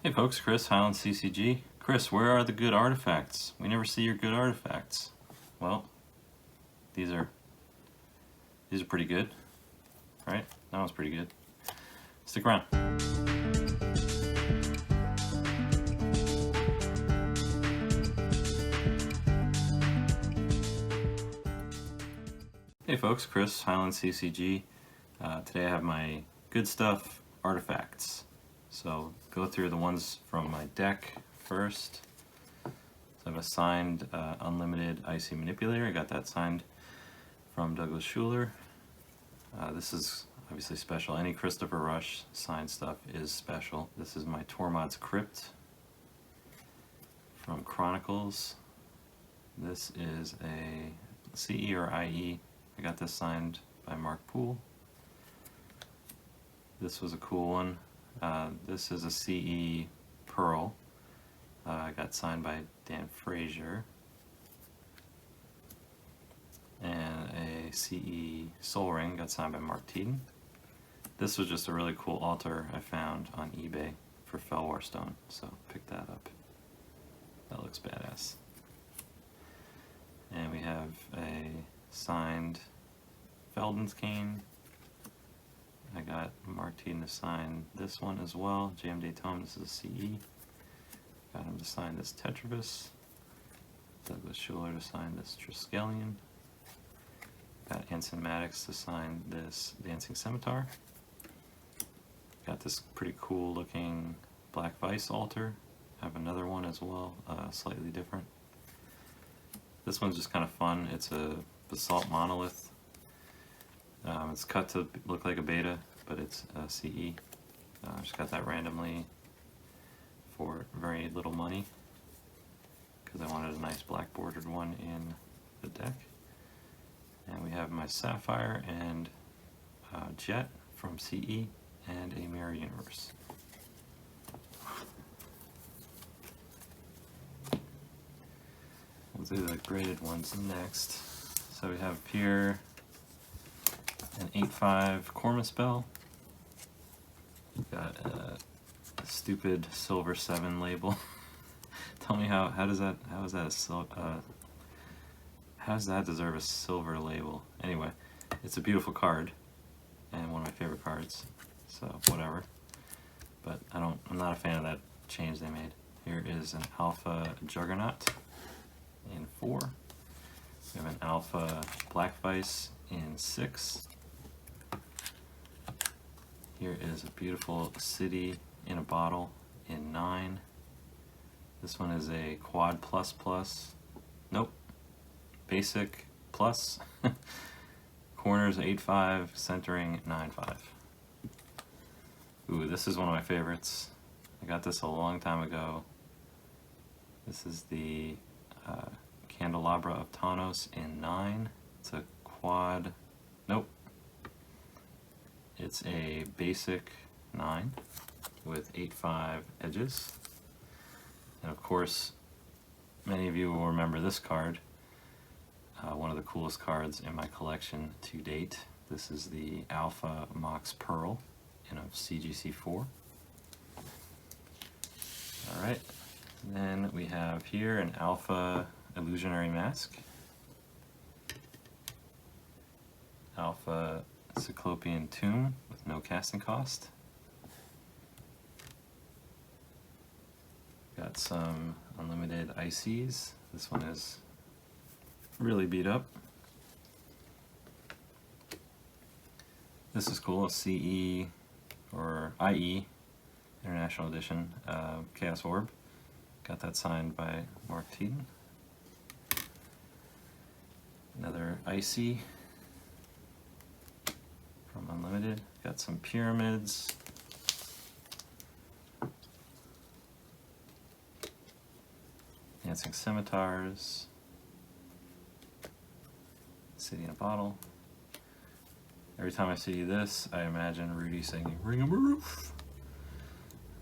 Hey folks, Chris, Highland CCG. Chris, where are the good artifacts? We never see your good artifacts. Well, these are pretty good, right? That one's pretty good. Stick around. Hey folks, Chris, Highland CCG. Today I have my good stuff artifacts. So go through the ones from my deck first. So I have a signed Unlimited Icy Manipulator. I got that signed from Douglas Schuler. This is obviously special. Any Christopher Rush signed stuff is special. This is my Tormod's Crypt from Chronicles. This is a CE or IE. I got this signed by Mark Poole. This was a cool one. This is a CE Pearl. I got signed by Dan Frazier. And a CE Soul Ring got signed by Mark Teeden. This was just a really cool altar I found on eBay for Felwar Stone, so pick that up. That looks badass. And we have a signed Felden's Cane. I got Mark Teeden to sign this one as well. JM Tome, this is a CE. Got him to sign this Tetrabus. Douglas Schuler to sign this Triskelion. Got Anson Maddox to sign this Dancing Scimitar. Got this pretty cool looking Black Vice altar. Have another one as well, slightly different. This one's just kind of fun. It's a basalt monolith. It's cut to look like a beta, but it's a CE. Just got that randomly for very little money because I wanted a nice black bordered one in the deck. And we have my Sapphire and Jet from CE and a Mirror Universe. We'll do the graded ones next. So we have here an 8/5 Cormus Bell. We've got a stupid Silver 7 label. Tell me how does that deserve a silver label? Anyway, it's a beautiful card and one of my favorite cards, so whatever. But I'm not a fan of that change they made. Here is an Alpha Juggernaut in 4. We have an Alpha Black Vice in 6. Here is a beautiful City in a Bottle in 9. This one is a Quad Plus Plus. Nope. Basic Plus. Corners 8/5, centering 9/5. Ooh, this is one of my favorites. I got this a long time ago. This is the Candelabra of Tawnos in 9. It's a quad. Nope. It's a basic 9 with 8/5 edges. And of course, many of you will remember this card. One of the coolest cards in my collection to date. This is the Alpha Mox Pearl in a CGC4. Alright, then we have here an Alpha Illusionary Mask, Alpha Cyclopean Tomb with no casting cost. Got some Unlimited ICs. This one is really beat up. This is cool, a CE or IE International Edition Chaos Orb. Got that signed by Mark Teeden. Another IC from Unlimited. Got some Pyramids. Dancing Scimitars. City in a Bottle. Every time I see this, I imagine Rudy singing Ring-a-Maroof,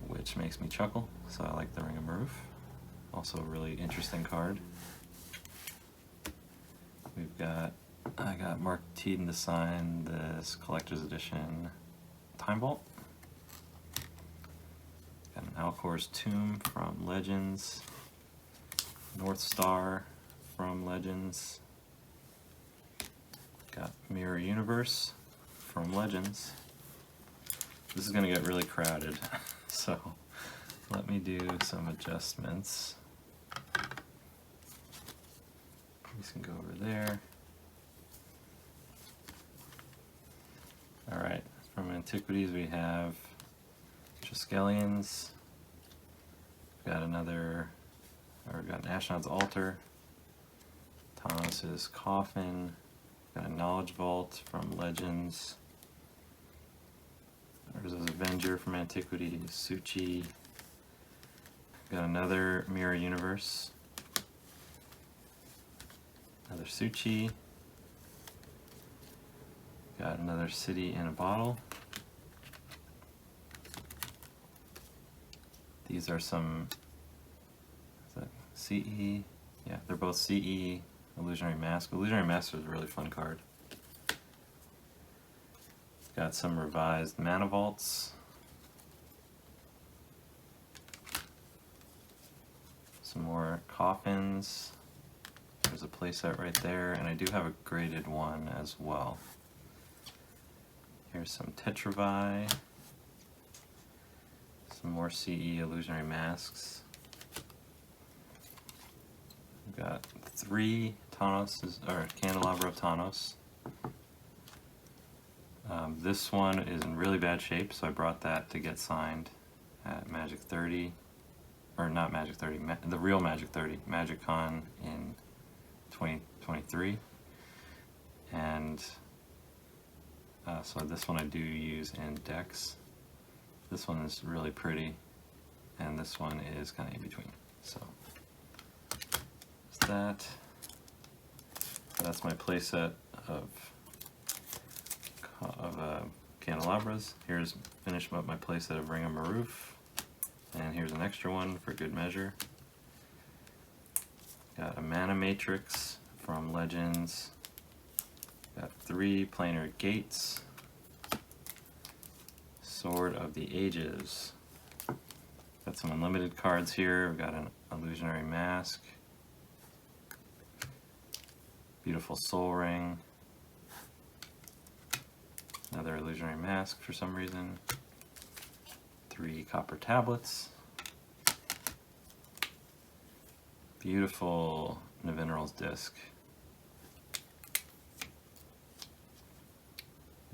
which makes me chuckle, so I like the Ring-a-Maroof. Also a really interesting card. I got Mark Teeden to sign this collector's edition Time Vault. Got an Alcor's Tomb from Legends, North Star from Legends, got Mirror Universe from Legends. This is going to get really crowded, so let me do some adjustments. These can go over there. Alright, from Antiquities we have Triskelions. We've got another, or we've got an Ashnod's Altar, Tanos' Coffin, got a Knowledge Vault from Legends. There's an Avenger from Antiquities, Suchi. Got another Mirror Universe, another Suchi. Got another City in a Bottle. These are some, is that CE? Yeah, they're both CE, Illusionary Mask. Illusionary Mask is a really fun card. Got some revised Mana Vaults. Some more Coffins. There's a playset right there, and I do have a graded one as well. Here's some Tetravi. Some more CE Illusionary Masks. We've got 3 Tanos, or Candelabra of Tanos. This one is in really bad shape, so I brought that to get signed at Magic 30, or not Magic 30, the real Magic 30, MagicCon in 2023. And so this one I do use in decks. This one is really pretty, and this one is kind of in between. So that's that. That's my playset of candelabras. Here's finished up my playset of Ring of Maroof, and here's an extra one for good measure. Got a Mana Matrix from Legends. Got 3 Planar Gates. Sword of the Ages. Got some unlimited cards here. We've got an Illusionary Mask. Beautiful Soul Ring. Another Illusionary Mask for some reason. 3 Copper Tablets. Beautiful Nevinyrral's Disc.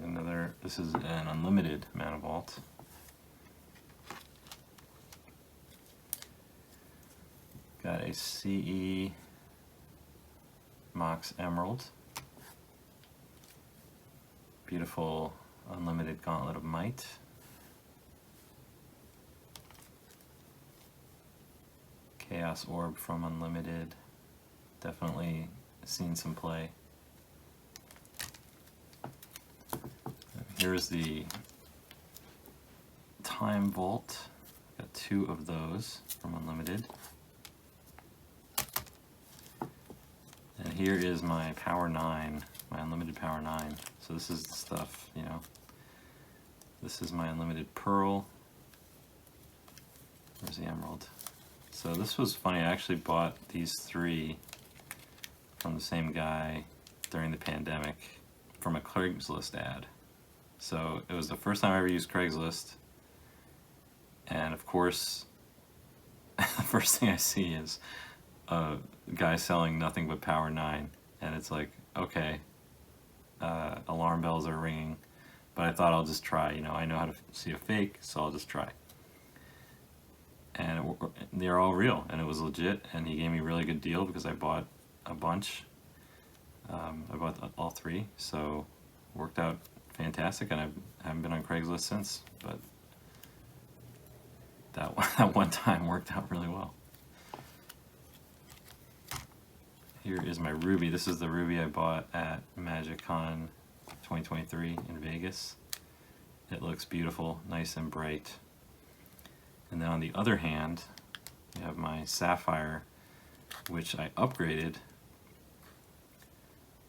Another, this is an unlimited Mana Vault. Got a CE Mox Emerald. Beautiful unlimited Gauntlet of Might. Chaos Orb from Unlimited. Definitely seen some play. Here's the Time Vault. Got 2 of those from Unlimited. And here is my Power 9, my Unlimited Power 9. So this is the stuff, you know. This is my Unlimited Pearl. Where's the Emerald? So this was funny, I actually bought these 3 from the same guy during the pandemic from a Craigslist ad. So it was the first time I ever used Craigslist, and of course the first thing I see is a guy selling nothing but Power 9, and it's like, okay, alarm bells are ringing, but I thought I'll just try, you know, I know how to see a fake, so I'll just try. And they're all real, and it was legit, and he gave me a really good deal because I bought a bunch. I bought all 3, so worked out fantastic, and I haven't been on Craigslist since, but that one time worked out really well. Here is my ruby. This is the ruby I bought at MagicCon 2023 in Vegas. It looks beautiful, nice and bright. And then on the other hand, we have my sapphire, which I upgraded.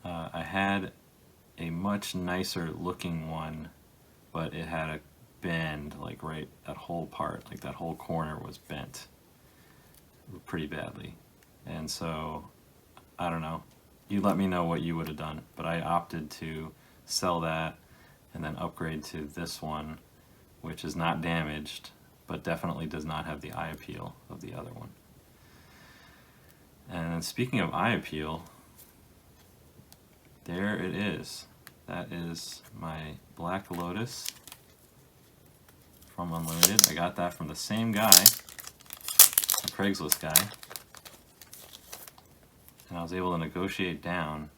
I had a much nicer looking one, but it had a bend, like right, that whole part, like that whole corner was bent pretty badly. And so, I don't know, you let me know what you would have done, but I opted to sell that and then upgrade to this one, which is not damaged, but definitely does not have the eye appeal of the other one. And speaking of eye appeal, there it is. That is my Black Lotus from Unlimited. I got that from the same guy, the Craigslist guy. And I was able to negotiate down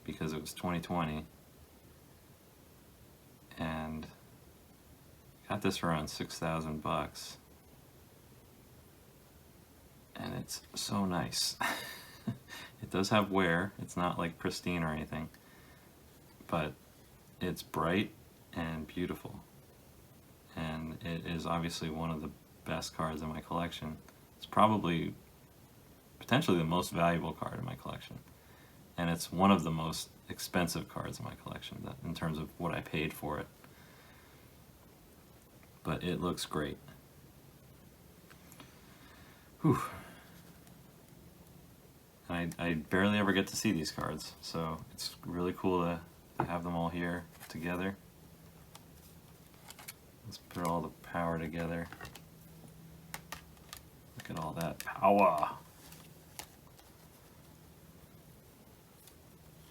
because it was 2020. And got this for around 6,000 bucks. And it's so nice. It does have wear. It's not like pristine or anything, but it's bright and beautiful. And it is obviously one of the best cards in my collection. It's probably potentially the most valuable card in my collection. And it's one of the most expensive cards in my collection in terms of what I paid for it. But it looks great. Whew. I barely ever get to see these cards, so it's really cool to have them all here together. Let's put all the power together. Look at all that power.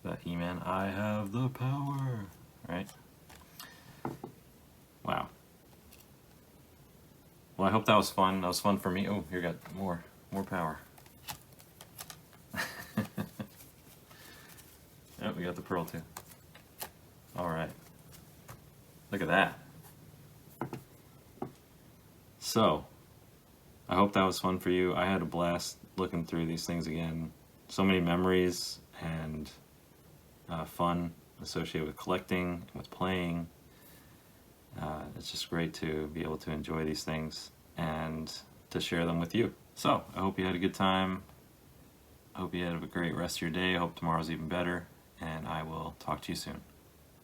That He-Man, I have the power, right? Wow. Well, I hope that was fun. That was fun for me. Oh, here got more power. Oh, we got the pearl too. All right. Look at that. So, I hope that was fun for you. I had a blast looking through these things again. So many memories and fun associated with collecting, with playing. It's just great to be able to enjoy these things and to share them with you. So, I hope you had a good time. I hope you have a great rest of your day. I hope tomorrow's even better. And I will talk to you soon.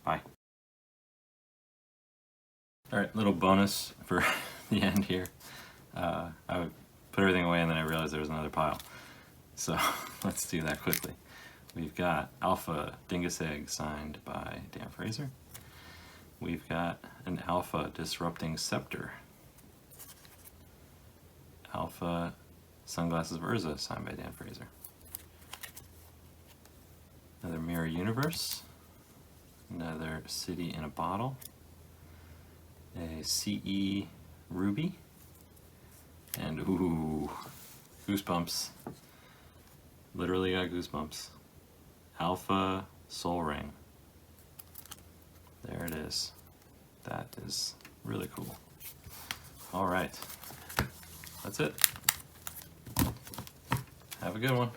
Bye. Alright, little bonus for the end here. I would put everything away and then I realized there was another pile. So let's do that quickly. We've got Alpha Dingus Egg signed by Dan Fraser. We've got an Alpha Disrupting Scepter. Alpha Sunglasses of Urza signed by Dan Fraser. Another Mirror Universe. Another City in a Bottle. A CE Ruby. And ooh, goosebumps. Literally got goosebumps. Alpha Soul Ring. There it is. That is really cool. All right. That's it. Have a good one.